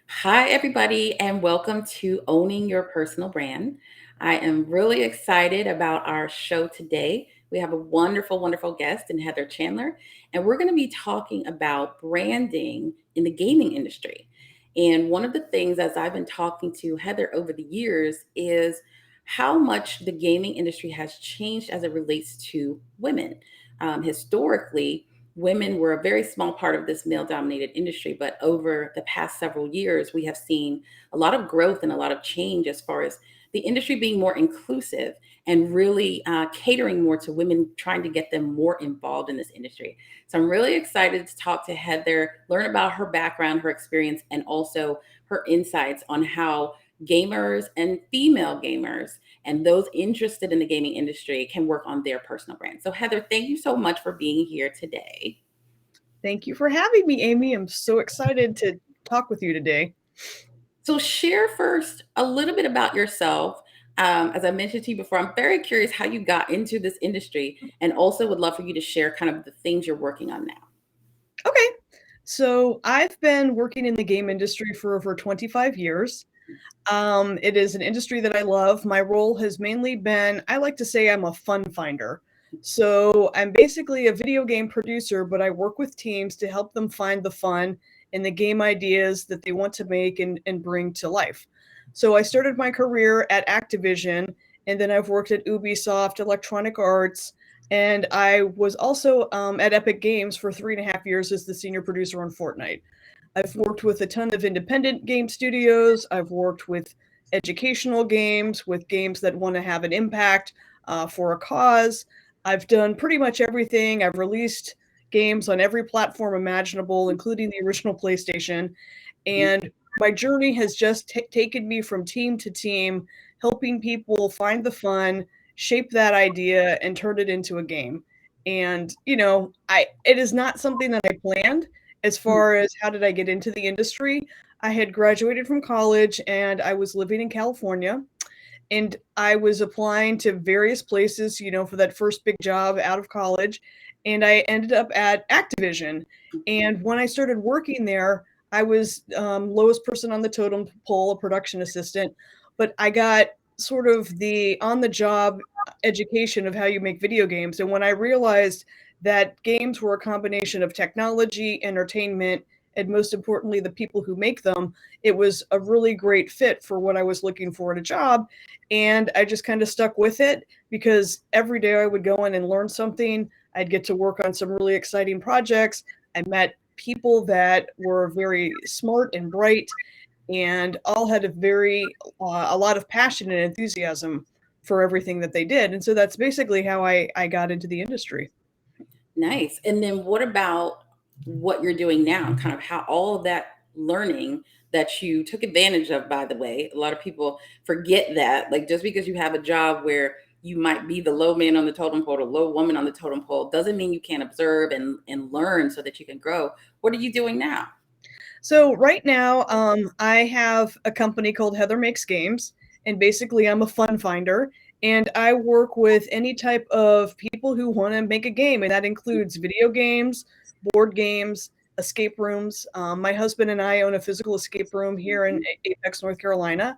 Hi, everybody, and welcome to Owning Your Personal Brand. I am really excited about our show today. We have a wonderful, wonderful guest in Heather Chandler, and we're going to be talking about branding in the gaming industry. And one of the things, as I've been talking to Heather over the years, is how much the gaming industry has changed as it relates to women. Historically, women were a very small part of this male dominated industry, but over the past several years, we have seen a lot of growth and a lot of change as far as the industry being more inclusive and really catering more to women, trying to get them more involved in this industry. So I'm really excited to talk to Heather, learn about her background, her experience, and also her insights on how gamers and female gamers and those interested in the gaming industry can work on their personal brand. So, Heather, thank you so much for being here today. Thank you for having me, Amy. I'm so excited to talk with you today. So, share first a little bit about yourself. As I mentioned to you before, I'm very curious how you got into this industry, and also would love for you to share kind of the things you're working on now. Okay. So I've been working in the game industry for over 25 years. It is an industry that I love. My role has mainly been, I like to say I'm a fun finder. So I'm basically a video game producer, but I work with teams to help them find the fun in the game ideas that they want to make and bring to life. So I started my career at Activision, and then I've worked at Ubisoft, Electronic Arts, and I was also at Epic Games for 3.5 years as the senior producer on Fortnite. I've worked with a ton of independent game studios. I've worked with educational games, with games that want to have an impact for a cause. I've done pretty much everything. I've released games on every platform imaginable, including the original PlayStation. And my journey has just taken me from team to team, helping people find the fun, shape that idea, and turn it into a game. And it is not something that I planned as far as how did I get into the industry. I had graduated from college and I was living in California, and I was applying to various places, for that first big job out of college. And I ended up at Activision. And when I started working there, I was lowest person on the totem pole, a production assistant. But I got sort of the on the job education of how you make video games. And when I realized that games were a combination of technology, entertainment, and most importantly, the people who make them, it was a really great fit for what I was looking for in a job. And I just kind of stuck with it because every day I would go in and learn something. I'd get to work on some really exciting projects. I met people that were very smart and bright and all had a lot of passion and enthusiasm for everything that they did. And so that's basically how I got into the industry. Nice. And then what about what you're doing now? Kind of how all of that learning that you took advantage of, by the way, a lot of people forget that. Like just because you have a job where you might be the low man on the totem pole or low woman on the totem pole doesn't mean you can't observe and learn so that you can grow. What are you doing now? So right now, I have a company called Heather Makes Games, and basically I'm a fun finder, and I work with any type of people who want to make a game, and that includes video games, board games, escape rooms. My husband and I own a physical escape room here in Apex, North Carolina,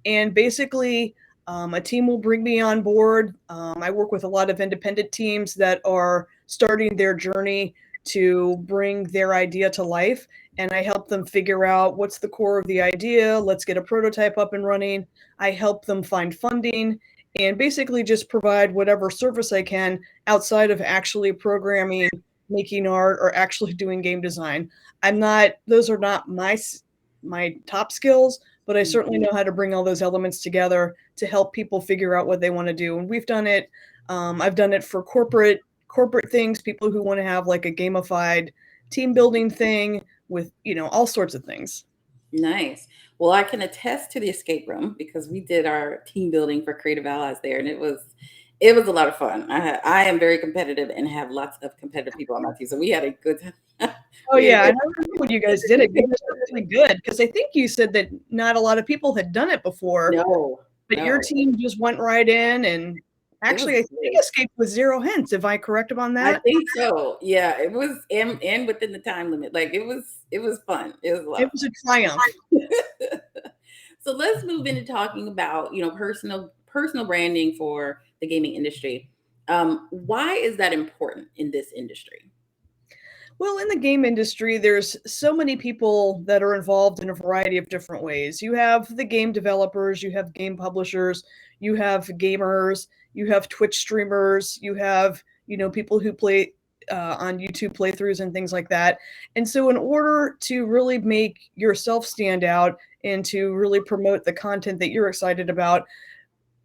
and basically a team will bring me on board. I work with a lot of independent teams that are starting their journey to bring their idea to life, and I help them figure out what's the core of the idea. Let's get a prototype up and running. I help them find funding and basically just provide whatever service I can outside of actually programming, making art, or actually doing game design. Those are not my top skills, but I certainly know how to bring all those elements together to help people figure out what they want to do. And we've done it. I've done it for corporate things, people who want to have like a gamified team building thing with, all sorts of things. Nice. Well, I can attest to the escape room because we did our team building for Creative Allies there, and it was a lot of fun. I am very competitive and have lots of competitive people on my team, so we had a good time. Oh we had a yeah, good and I remember when you guys did it. You guys were really good because I think you said that not a lot of people had done it before, no, but your no, team just went right in and it was actually I think great. escaped with zero hints. Am I correct on I that? think so. Yeah, it was and within the time limit. Like it was fun. It was a lot It of was a triumph. So let's move into talking about, personal branding for the gaming industry. Why is that important in this industry? Well, in the game industry, there's so many people that are involved in a variety of different ways. You have the game developers, you have game publishers, you have gamers, you have Twitch streamers, you have, people who play on YouTube playthroughs and things like that. And so, in order to really make yourself stand out and to really promote the content that you're excited about,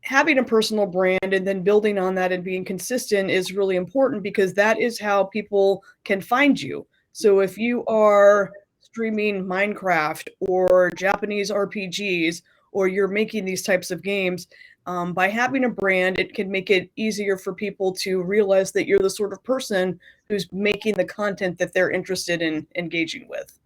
having a personal brand and then building on that and being consistent is really important because that is how people can find you. So if you are streaming Minecraft or Japanese RPGs or you're making these types of games, by having a brand, it can make it easier for people to realize that you're the sort of person who's making the content that they're interested in engaging with.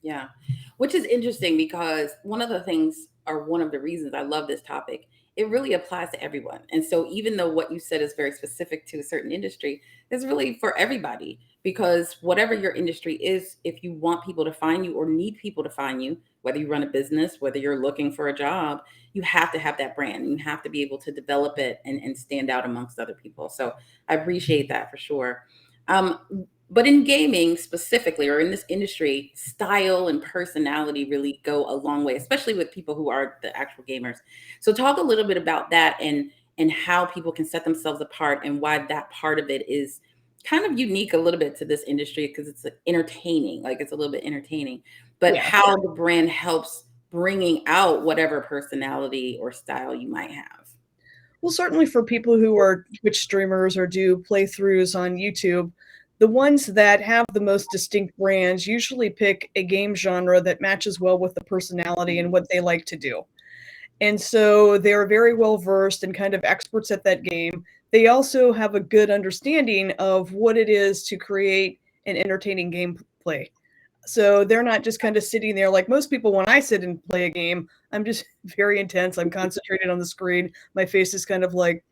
Yeah, which is interesting because one of the things, or one of the reasons I love this topic, it really applies to everyone. And so, even though what you said is very specific to a certain industry, it's really for everybody because whatever your industry is, if you want people to find you or need people to find you, whether you run a business, whether you're looking for a job, you have to have that brand. You have to be able to develop it and stand out amongst other people. So, I appreciate that for sure. But in gaming specifically, or in this industry, style and personality really go a long way, especially with people who are the actual gamers. So talk a little bit about that and how people can set themselves apart and why that part of it is kind of unique a little bit to this industry because it's entertaining, like it's a little bit entertaining, but Yeah. how the brand helps bringing out whatever personality or style you might have. Well, certainly for people who are Twitch streamers or do playthroughs on YouTube, the ones that have the most distinct brands usually pick a game genre that matches well with the personality and what they like to do. And so they're very well versed and kind of experts at that game. They also have a good understanding of what it is to create an entertaining gameplay. So they're not just kind of sitting there like most people. When I sit and play a game, I'm just very intense. I'm concentrated on the screen. My face is kind of like,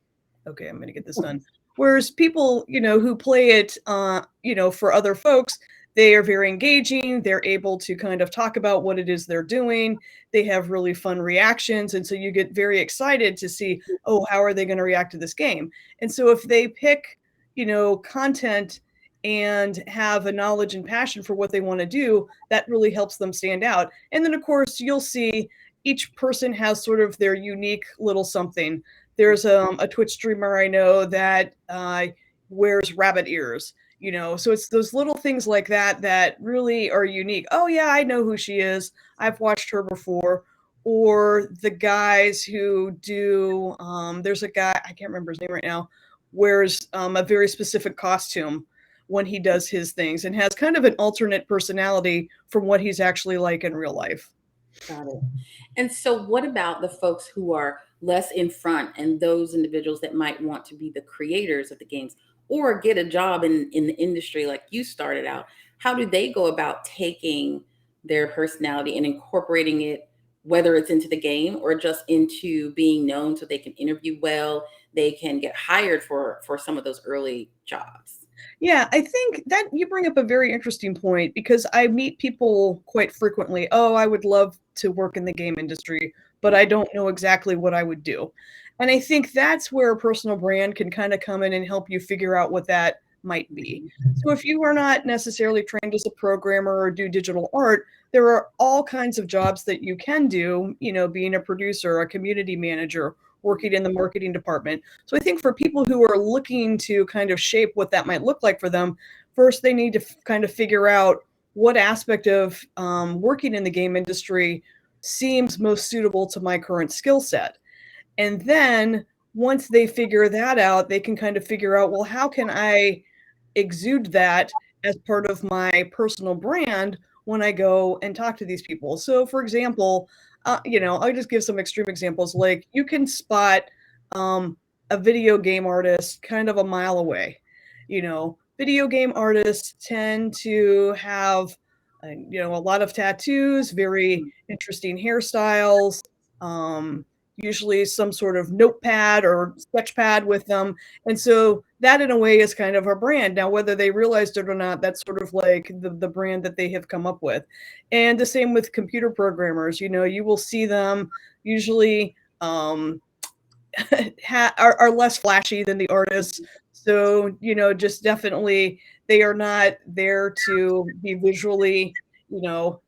okay, I'm going to get this done. Whereas people, who play it, for other folks, they are very engaging. They're able to kind of talk about what it is they're doing. They have really fun reactions. And so you get very excited to see, oh, how are they going to react to this game? And so if they pick, content and have a knowledge and passion for what they want to do, that really helps them stand out. And then, of course, you'll see each person has sort of their unique little something. There's a Twitch streamer I know that wears rabbit ears, so it's those little things like that that really are unique. Oh, yeah, I know who she is. I've watched her before. Or the guys who do, there's a guy, I can't remember his name right now, wears a very specific costume when he does his things and has kind of an alternate personality from what he's actually like in real life. Got it. And so, what about the folks who are less in front and those individuals that might want to be the creators of the games or get a job in the industry like you started out? How do they go about taking their personality and incorporating it, whether it's into the game or just into being known so they can interview well, they can get hired for some of those early jobs? Yeah, I think that you bring up a very interesting point because I meet people quite frequently. Oh, I would love to work in the game industry, but I don't know exactly what I would do. And I think that's where a personal brand can kind of come in and help you figure out what that might be. So if you are not necessarily trained as a programmer or do digital art, there are all kinds of jobs that you can do, being a producer, a community manager, working in the marketing department. So I think for people who are looking to kind of shape what that might look like for them, first they need to kind of figure out what aspect of working in the game industry seems most suitable to my current skill set. And then once they figure that out, they can kind of figure out, well, how can I exude that as part of my personal brand when I go and talk to these people. So, for example, I'll just give some extreme examples. Like you can spot um, a video game artist kind of a mile away. Video game artists tend to have, a lot of tattoos, very interesting hairstyles. usually some sort of notepad or sketch pad with them. And so that in a way is kind of our brand. Now, whether they realized it or not, that's sort of like the brand that they have come up with. And the same with computer programmers. You will see them usually are less flashy than the artists. So, just definitely they are not there to be visually, you know,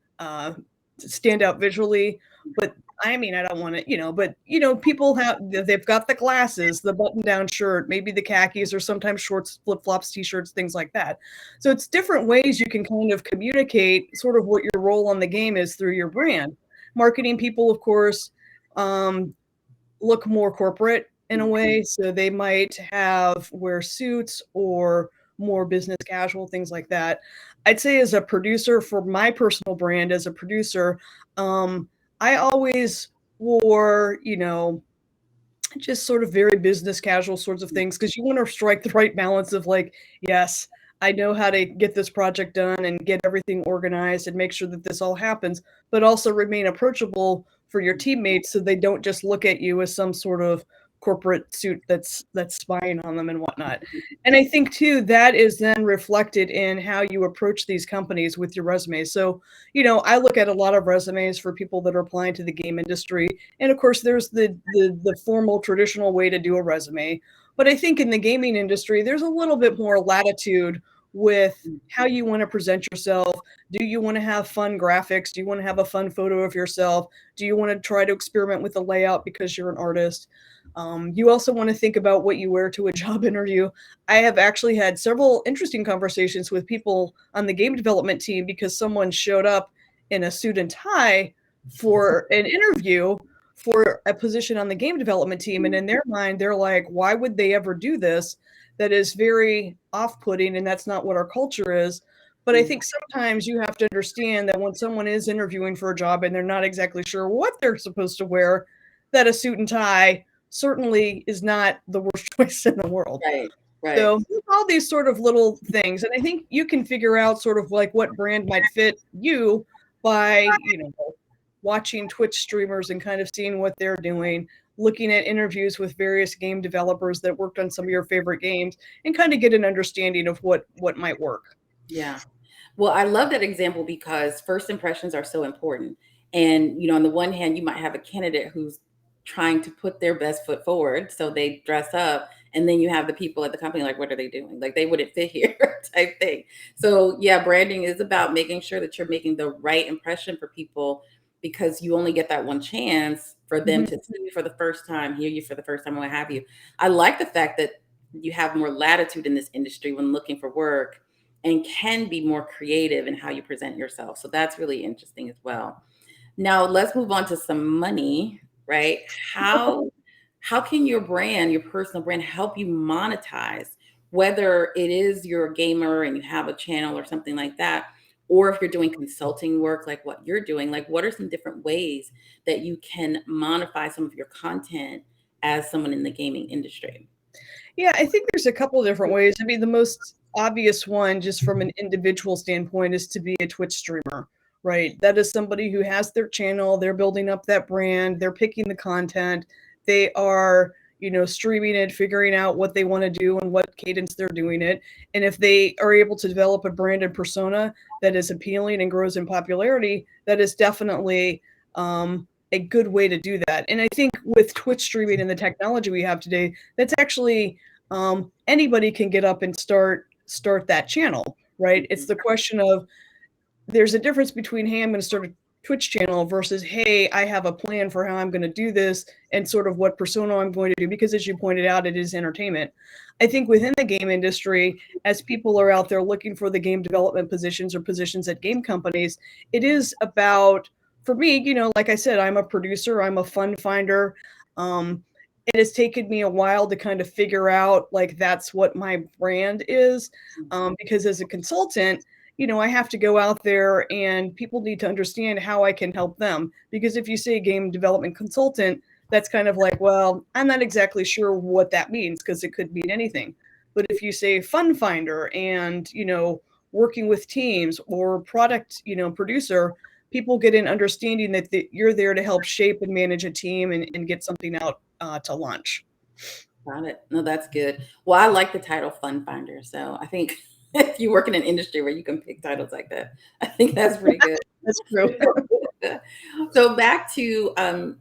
stand out visually. But I mean, I don't want to, but people they've got the glasses, the button-down shirt, maybe the khakis, or sometimes shorts, flip-flops, t-shirts, things like that. So it's different ways you can kind of communicate sort of what your role on the game is through your brand. Marketing people, of course, um, look more corporate in a way, so they might have wear suits or more business casual, things like that. I'd say as a producer, for my personal brand as a producer, I always wore, just sort of very business casual sorts of things because you want to strike the right balance of like, yes, I know how to get this project done and get everything organized and make sure that this all happens, but also remain approachable for your teammates so they don't just look at you as some sort of corporate suit that's spying on them and whatnot. And I think too that is then reflected in how you approach these companies with your resume. So, I look at a lot of resumes for people that are applying to the game industry, and of course, there's the formal traditional way to do a resume. But I think in the gaming industry, there's a little bit more latitude with how you want to present yourself. Do you want to have fun graphics? Do you want to have a fun photo of yourself? Do you want to try to experiment with the layout because you're an artist? You also want to think about what you wear to a job interview. I have actually had several interesting conversations with people on the game development team because someone showed up in a suit and tie for an interview for a position on the game development team. And in their mind, they're like, why would they ever do this? That is very off putting, and that's not what our culture is. But I think sometimes you have to understand that when someone is interviewing for a job and they're not exactly sure what they're supposed to wear, that a suit and tie certainly is not the worst choice in the world. Right, right. So all these sort of little things. And I think you can figure out sort of like what brand might fit you by, watching Twitch streamers and kind of seeing what they're doing, looking at interviews with various game developers that worked on some of your favorite games, and kind of get an understanding of what might work. Yeah. Well, I love that example because first impressions are so important. And, on the one hand, you might have a candidate who's trying to put their best foot forward. So they dress up. And then you have the people at the company like, what are they doing? Like they wouldn't fit here type thing. So, yeah, branding is about making sure that you're making the right impression for people because you only get that one chance for them to see you for the first time, hear you for the first time, what have you. I like the fact that you have more latitude in this industry when looking for work and can be more creative in how you present yourself. So that's really interesting as well. Now let's move on to some money, right? How can your brand, your personal brand help you monetize, whether it is you're a gamer and you have a channel or something like that, or if you're doing consulting work like what you're doing, like what are some different ways that you can monetize some of your content as someone in the gaming industry? Yeah, I think there's a couple of different ways. I mean, the most obvious one, just from an individual standpoint, is to be a Twitch streamer, right? That is somebody who has their channel, they're building up that brand, they're picking the content, they are, streaming it, figuring out what they want to do and what cadence they're doing it. And if they are able to develop a branded persona that is appealing and grows in popularity, that is definitely a good way to do that. And I think with Twitch streaming and the technology we have today, that's actually anybody can get up and start that channel, right? It's the question of there's a difference between, hey, I'm going to start a Twitch channel versus, hey, I have a plan for how I'm going to do this and sort of what persona I'm going to do. Because as you pointed out, it is entertainment. I think within the game industry, as people are out there looking for the game development positions or positions at game companies, it is about, for me, like I said, I'm a producer, I'm a fun finder. It has taken me a while to kind of figure out like that's what my brand is, because as a consultant, I have to go out there and people need to understand how I can help them. Because if you say game development consultant, that's kind of like, well, I'm not exactly sure what that means because it could mean anything. But if you say fun finder and, working with teams or product, producer, people get an understanding that you're there to help shape and manage a team and get something out to launch. Got it. No, that's good. Well, I like the title Fun Finder. So I think if you work in an industry where you can pick titles like that, I think that's pretty good. That's true. So back to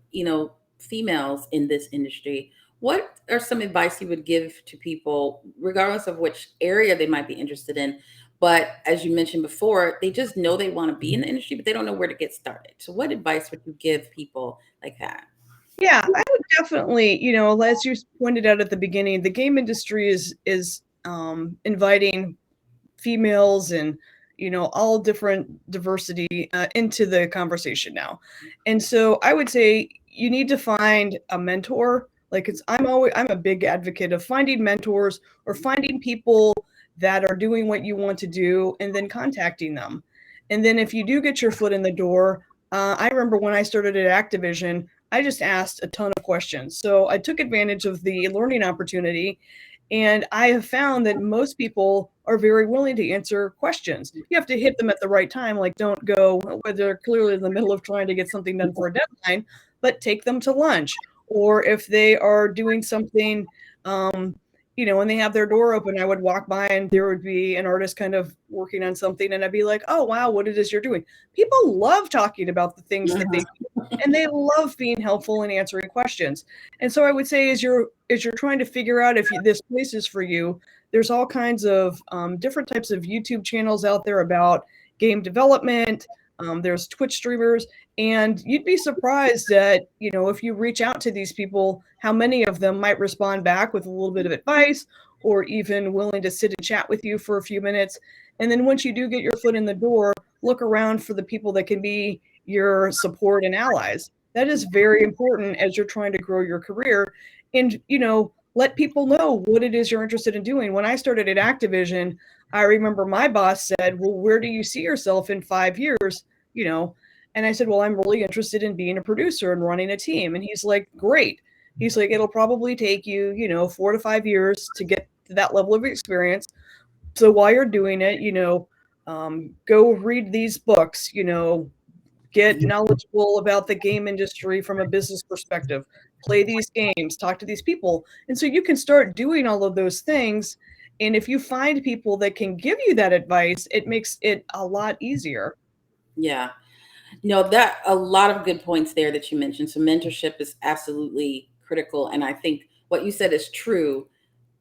females in this industry. What are some advice you would give to people, regardless of which area they might be interested in? But as you mentioned before, they just know they want to be in the industry, but they don't know where to get started. So what advice would you give people like that? Yeah, I would definitely, as you pointed out at the beginning, the game industry is inviting females and all different diversity into the conversation now. And so I would say you need to find a mentor. Like I'm a big advocate of finding mentors or finding people that are doing what you want to do and then contacting them. And then if you do get your foot in the door, I remember when I started at Activision, I just asked a ton of questions. So I took advantage of the learning opportunity, and I have found that most people are very willing to answer questions. You have to hit them at the right time. Like, don't go where they're clearly in the middle of trying to get something done for a deadline, but take them to lunch. Or if they are doing something, and they have their door open, I would walk by and there would be an artist kind of working on something. And I'd be like, oh, wow, what it is you're doing. People love talking about the things that they do, and they love being helpful and answering questions. And so I would say as you're trying to figure out if this place is for you, there's all kinds of different types of YouTube channels out there about game development. There's Twitch streamers, and you'd be surprised that if you reach out to these people, how many of them might respond back with a little bit of advice or even willing to sit and chat with you for a few minutes. And then once you do get your foot in the door, look around for the people that can be your support and allies. That is very important as you're trying to grow your career. And let people know what it is you're interested in doing. When I started at Activision, I remember my boss said, well, where do you see yourself in 5 years? And I said, well, I'm really interested in being a producer and running a team. And he's like, great. He's like, it'll probably take you 4 to 5 years to get to that level of experience. So while you're doing it, go read these books, get knowledgeable about the game industry from a business perspective, play these games, talk to these people. And so you can start doing all of those things. And if you find people that can give you that advice, it makes it a lot easier. Yeah. No, that a lot of good points there that you mentioned. So mentorship is absolutely critical. And I think what you said is true.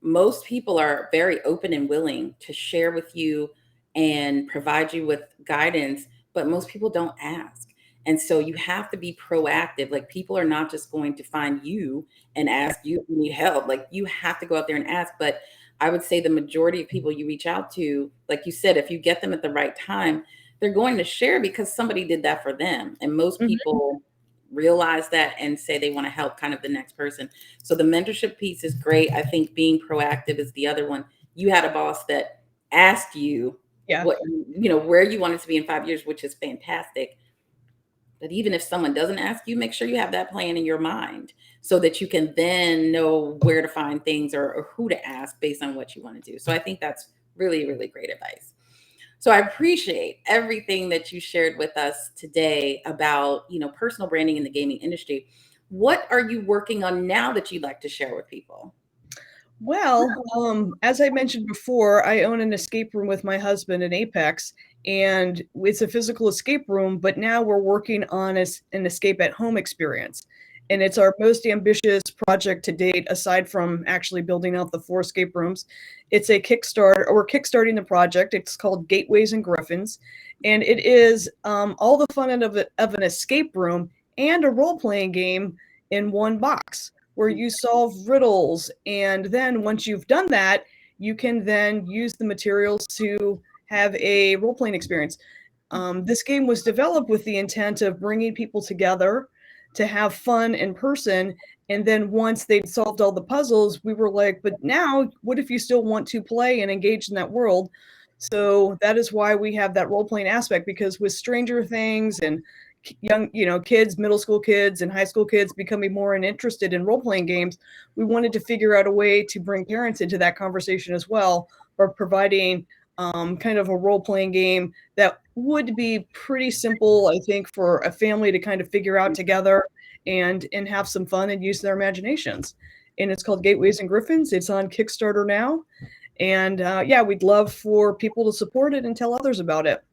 Most people are very open and willing to share with you and provide you with guidance, but most people don't ask. And so you have to be proactive. Like people are not just going to find you and ask you if you need help. Like you have to go out there and ask. But I would say the majority of people you reach out to, like you said, if you get them at the right time, they're going to share because somebody did that for them. And most Mhm. people realize that and say they want to help kind of the next person. So the mentorship piece is great. I think being proactive is the other one. You had a boss that asked you Yeah. what where you wanted to be in 5 years, which is fantastic. But even if someone doesn't ask you, make sure you have that plan in your mind so that you can then know where to find things or who to ask based on what you want to do. So I think that's really, really great advice. So I appreciate everything that you shared with us today about, personal branding in the gaming industry. What are you working on now that you'd like to share with people? Well, as I mentioned before, I own an escape room with my husband in Apex, and it's a physical escape room, but now we're working on an escape at home experience. And it's our most ambitious project to date, aside from actually building out the 4 escape rooms. It's a Kickstarter, or we're kickstarting the project. It's called Gateways and Griffins, and it is all the fun of an escape room and a role playing game in one box where you solve riddles. And then once you've done that, you can then use the materials to have a role playing experience. This game was developed with the intent of bringing people together to have fun in person. And then once they'd solved all the puzzles, we were like, but now what if you still want to play and engage in that world? So that is why we have that role playing aspect, because with Stranger Things and young, kids, middle school kids and high school kids becoming more interested in role playing games, we wanted to figure out a way to bring parents into that conversation as well, or providing kind of a role playing game that would be pretty simple, I think, for a family to kind of figure out together and have some fun and use their imaginations. And it's called Gateways and Griffins. It's on Kickstarter now, and yeah, we'd love for people to support it and tell others about it.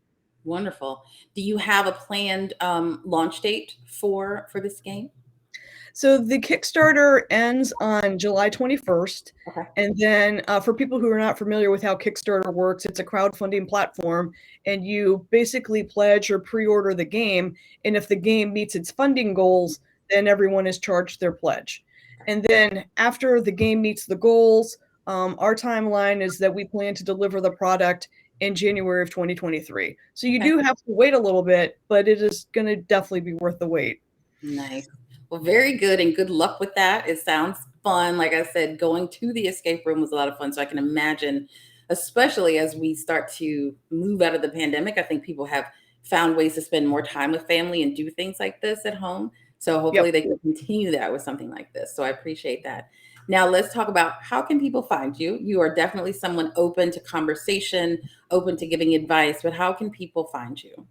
Wonderful. Do you have a planned launch date for this game? So the Kickstarter ends on July 21st. Okay. And then for people who are not familiar with how Kickstarter works, it's a crowdfunding platform, and you basically pledge or pre order the game. And if the game meets its funding goals, then everyone is charged their pledge. And then after the game meets the goals, our timeline is that we plan to deliver the product in January of 2023. So you Okay. do have to wait a little bit, but it is going to definitely be worth the wait. Nice. Well, very good and good luck with that. It sounds fun. Like I said, going to the escape room was a lot of fun. So I can imagine, especially as we start to move out of the pandemic, I think people have found ways to spend more time with family and do things like this at home. So Yep. hopefully they can continue that with something like this. So I appreciate that. Now let's talk about how can people find you? You are definitely someone open to conversation, open to giving advice, but how can people find you?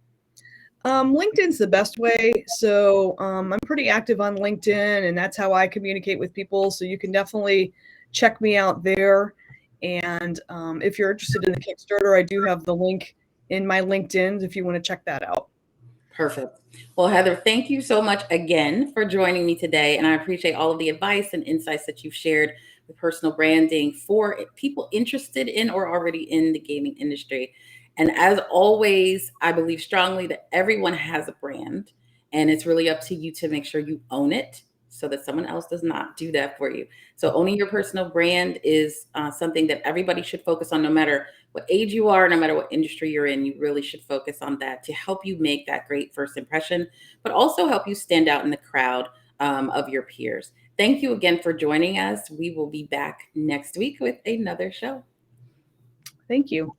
LinkedIn's the best way. So I'm pretty active on LinkedIn, and that's how I communicate with people. So you can definitely check me out there. And if you're interested in the Kickstarter, I do have the link in my LinkedIn if you want to check that out. Perfect. Well, Heather, thank you so much again for joining me today. And I appreciate all of the advice and insights that you've shared with personal branding for people interested in or already in the gaming industry. And as always, I believe strongly that everyone has a brand, and it's really up to you to make sure you own it so that someone else does not do that for you. So, owning your personal brand is something that everybody should focus on, no matter what age you are, no matter what industry you're in. You really should focus on that to help you make that great first impression, but also help you stand out in the crowd of your peers. Thank you again for joining us. We will be back next week with another show. Thank you.